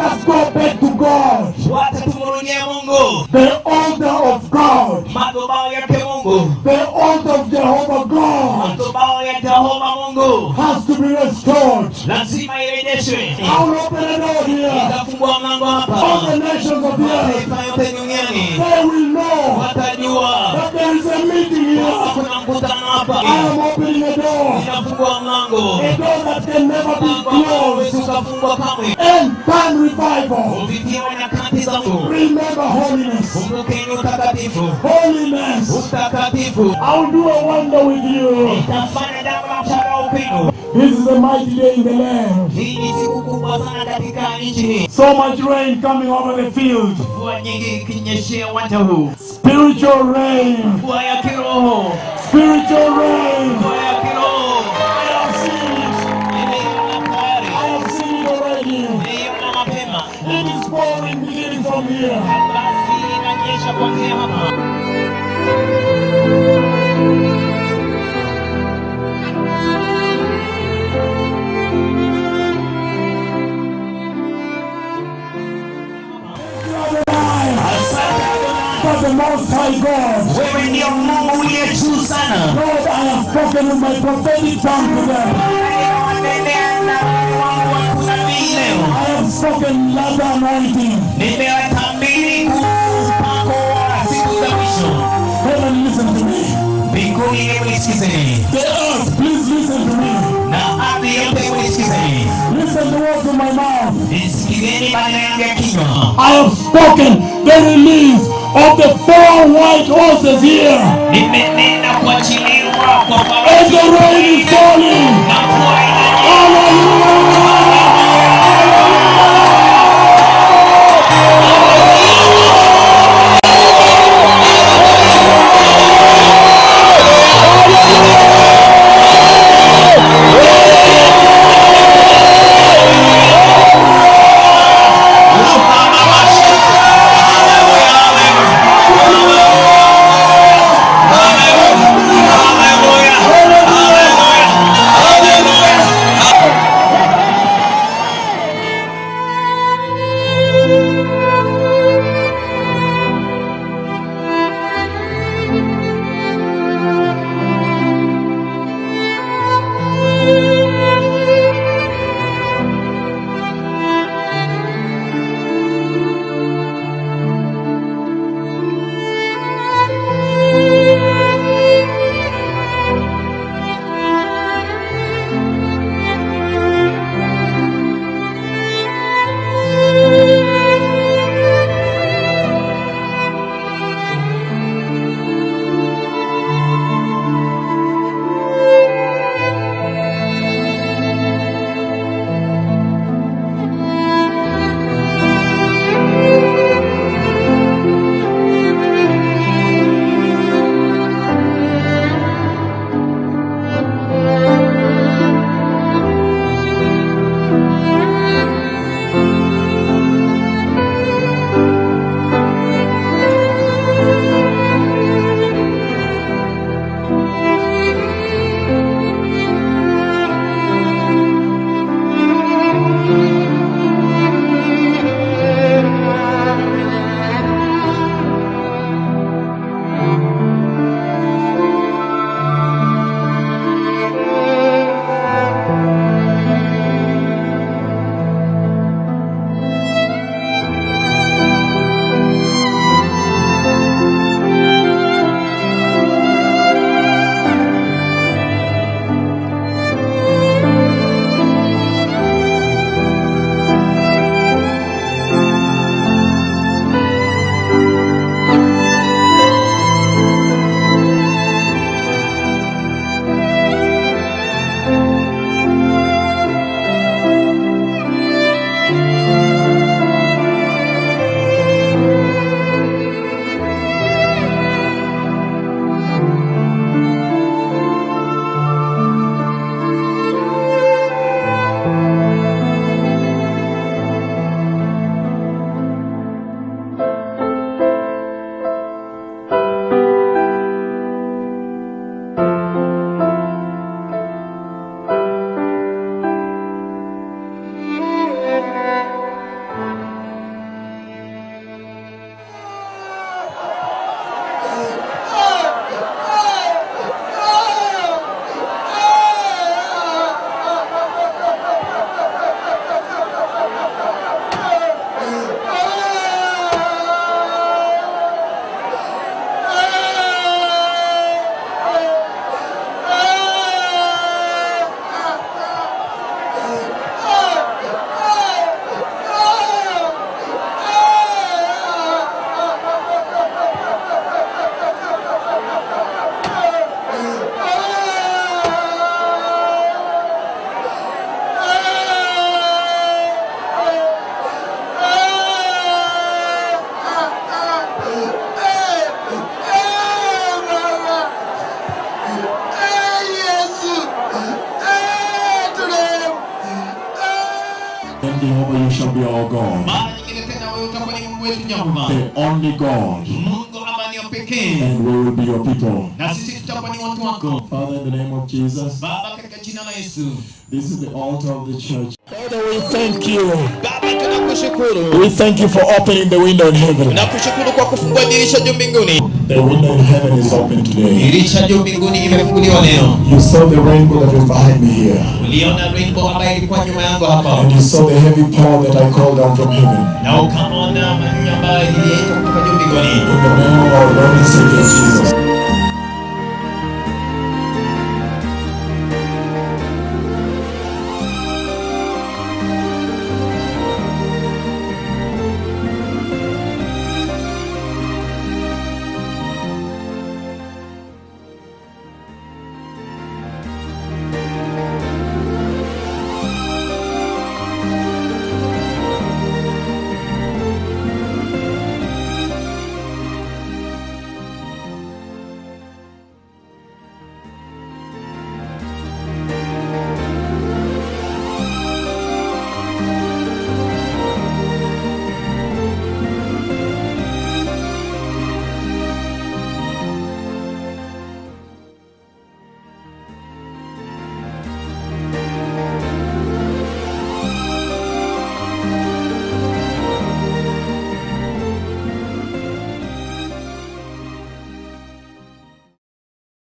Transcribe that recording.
Let's go back to God. The altar of God. The altar of Jehovah God has to be restored. I'll open a door here. All the nations of the earth, they will know that there is a meeting here. I am opening a door that can never be closed. End time revival. Remember holiness. Holiness. I'll do a wonder with you. This is a mighty day in the land. So much rain coming over the field. Spiritual rain. Spiritual rain. I have seen it already. It is pouring beginning from here. The Most High God. Lord, I have spoken with my prophetic tongue today. I have spoken latter anointing. Heaven, listen to me. The earth, please listen to me. Listen to words of my mouth. I have spoken the release of the 4 white horses here. As the rain is falling. Hallelujah. then Jehovah, you shall be our God. The only God. And we will be your people. Father, in the name of Jesus, this is the altar of the church. Father, we thank you. We thank you for opening the window in heaven. The window in heaven is open today. You saw the rainbow that was behind me here. And you saw the heavy power that I called down from heaven. In the name of our Lord and Savior Jesus.